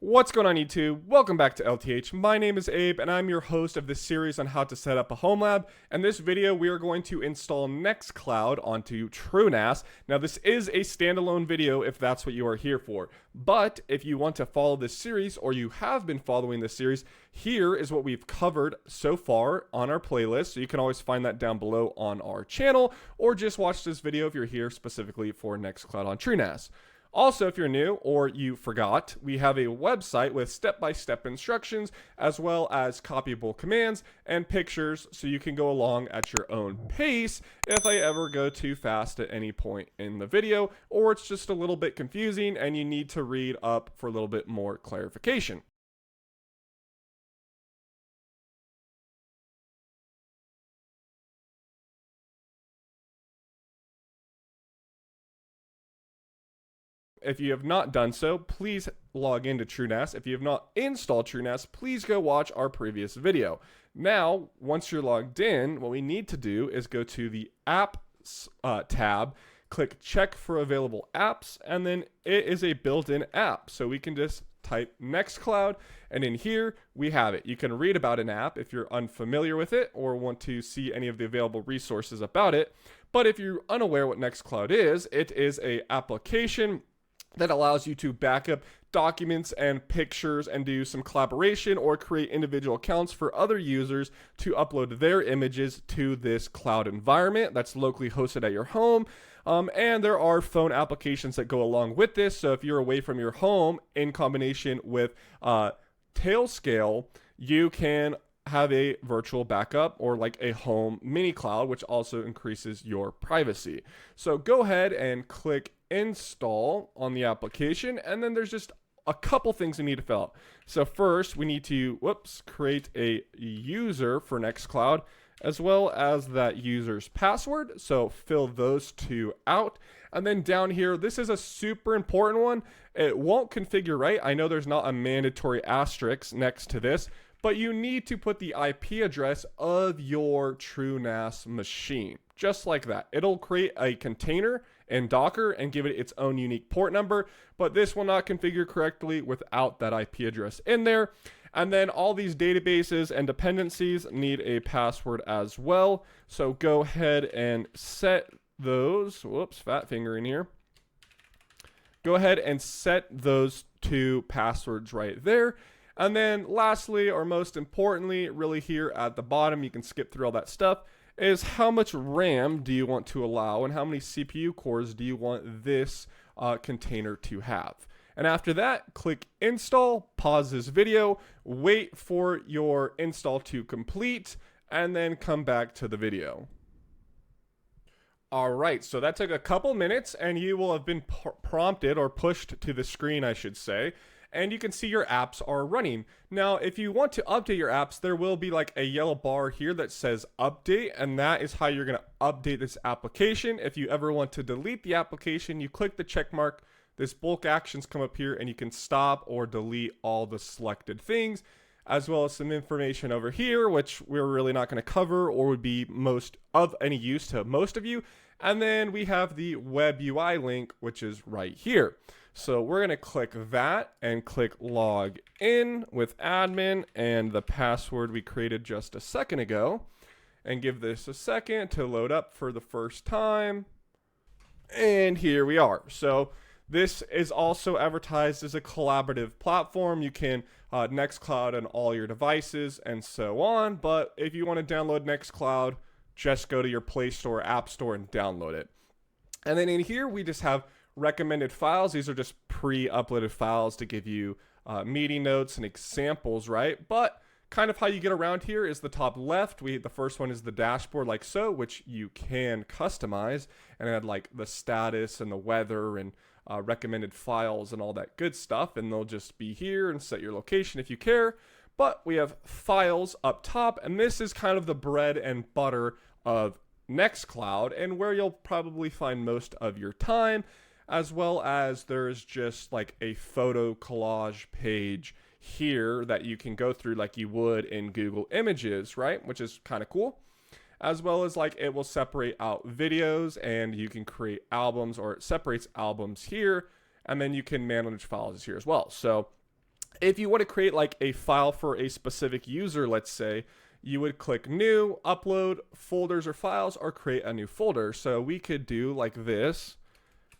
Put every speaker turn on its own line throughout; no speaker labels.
What's going on YouTube? Welcome back to LTH. My name is Abe and I'm your host of this series on how to set up a Homelab. In this video we are going to install NextCloud onto TrueNas. Now this is a standalone video if that's what you are here for. But if you want to follow this series or you have been following this series, here is what we've covered so far on our playlist. So you can always find that down below on our channel or just watch this video if you're here specifically for NextCloud on TrueNas. Also, if you're new or you forgot, we have a website with step-by-step instructions as well as copyable commands and pictures so you can go along at your own pace if I ever go too fast at any point in the video or it's just a little bit confusing and you need to read up for a little bit more clarification. If you have not done so, please log into TrueNas. If you have not installed TrueNas, please go watch our previous video. Now, once you're logged in, what we need to do is go to the Apps tab, click Check for Available Apps, and then it is a built-in app. So we can just type NextCloud, and in here we have it. You can read about an app if you're unfamiliar with it or want to see any of the available resources about it. But if you're unaware what NextCloud is, it is an application that allows you to back up documents and pictures and do some collaboration or create individual accounts for other users to upload their images to this cloud environment that's locally hosted at your home. And there are phone applications that go along with this. So if you're away from your home in combination with Tailscale, you can have a virtual backup or like a home mini cloud, which also increases your privacy. So go ahead and click install on the application, and then there's just a couple things we need to fill out. So first we need to create a user for NextCloud as well as that user's password. So fill those two out. And then down here, this is a super important one. It won't configure right. I know there's not a mandatory asterisk next to this, but you need to put the IP address of your TrueNas machine, just like that. It'll create a container in Docker and give it its own unique port number, but this will not configure correctly without that IP address in there. And then all these databases and dependencies need a password as well. So go ahead and set those, fat finger in here. Go ahead and set those two passwords right there. And then lastly, or most importantly, really here at the bottom, you can skip through all that stuff, is how much RAM do you want to allow and how many CPU cores do you want this container to have. And after that, click install, pause this video, wait for your install to complete, and then come back to the video. All right, so that took a couple minutes and you will have been prompted or pushed to the screen, I should say. And you can see your apps are running. Now, if you want to update your apps, there will be like a yellow bar here that says update, and that is how you're going to update this application. If you ever want to delete the application, you click the check mark. This bulk actions come up here and you can stop or delete all the selected things, as well as some information over here, which we're really not going to cover or would be most of any use to most of you. And then we have the web UI link, which is right here. So we're going to click that and click log in with admin and the password we created just a second ago, and give this a second to load up for the first time. And here we are. So this is also advertised as a collaborative platform. You can NextCloud on all your devices and so on. But if you want to download NextCloud, just go to your Play Store, App Store, and download it. And then in here, we just have recommended files. These are just pre-uploaded files to give you meeting notes and examples, right? But kind of how you get around here is the top left. The first one is the dashboard like so, which you can customize and add like the status and the weather and recommended files and all that good stuff. And they'll just be here and set your location if you care. But we have files up top, and this is kind of the bread and butter of NextCloud and where you'll probably find most of your time, as well as there's just like a photo collage page here that you can go through like you would in Google Images, right? Which is kind of cool. As well as like it will separate out videos and you can create albums, or it separates albums here, and then you can manage files here as well. So If you want to create like a file for a specific user, let's say, you would click new, upload folders or files, or create a new folder. So we could do like this,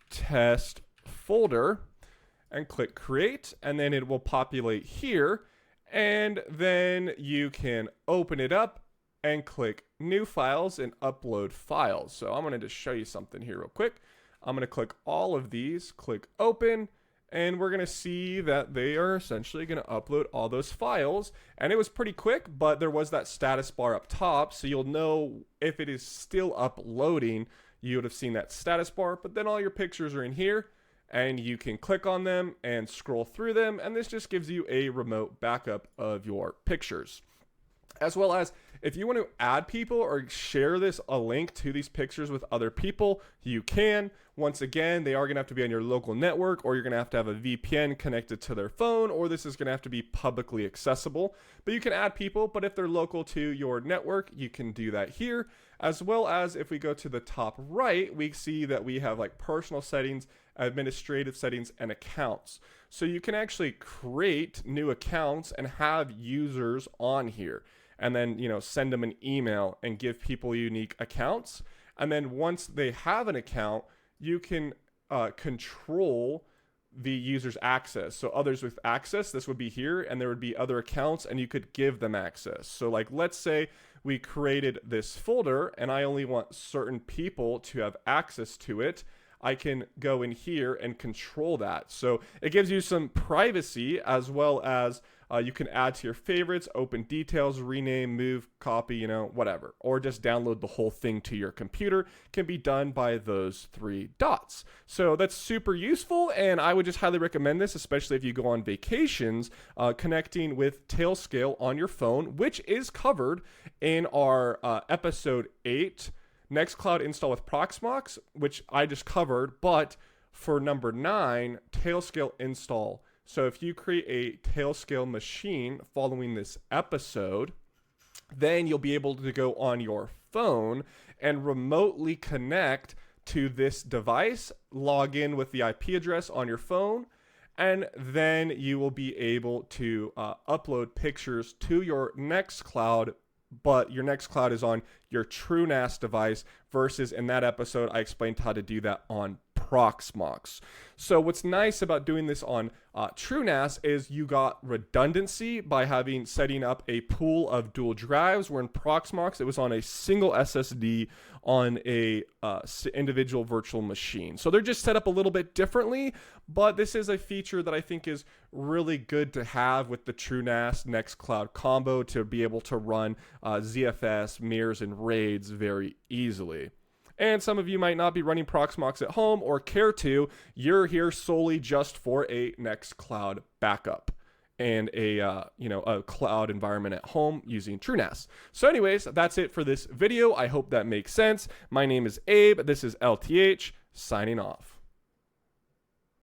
test folder, and click create, and then it will populate here. And then you can open it up and click new files and upload files. So I'm going to just show you something here real quick. I'm going to click all of these, click open, and we're going to see that they are essentially going to upload all those files. And it was pretty quick, but there was that status bar up top, so you'll know if it is still uploading. You would have seen that status bar, but then all your pictures are in here, and you can click on them and scroll through them, and this just gives you a remote backup of your pictures. As well as if you want to add people or share a link to these pictures with other people, you can. Once again, they are going to have to be on your local network, or you're going to have a VPN connected to their phone, or this is going to have to be publicly accessible. But you can add people, but if they're local to your network, you can do that here. As well as if we go to the top right, we see that we have like personal settings, administrative settings, and accounts. So you can actually create new accounts and have users on here, and then, send them an email and give people unique accounts. And then once they have an account, you can control the user's access. So others with access, this would be here, and there would be other accounts, and you could give them access. So like, let's say we created this folder and I only want certain people to have access to it. I can go in here and control that. So it gives you some privacy, as well as you can add to your favorites, open details, rename, move, copy, whatever. Or just download the whole thing to your computer. Can be done by those 3 dots. So that's super useful, and I would just highly recommend this, especially if you go on vacations, connecting with Tailscale on your phone, which is covered in our episode 8, NextCloud install with Proxmox, which I just covered, but for number 9, Tailscale install. So if you create a Tailscale machine following this episode, then you'll be able to go on your phone and remotely connect to this device, log in with the IP address on your phone, and then you will be able to upload pictures to your NextCloud, but your NextCloud is on your TrueNas device, versus in that episode, I explained how to do that on Proxmox. So what's nice about doing this on TrueNas is you got redundancy by setting up a pool of dual drives, where in Proxmox it was on a single SSD on a individual virtual machine. So they're just set up a little bit differently, but this is a feature that I think is really good to have with the TrueNas NextCloud combo, to be able to run ZFS, mirrors, and raids very easily. And some of you might not be running Proxmox at home or care to. You're here solely just for a NextCloud backup and a cloud environment at home using TrueNas. So anyways, that's it for this video. I hope that makes sense. My name is Abe. This is LTH signing off.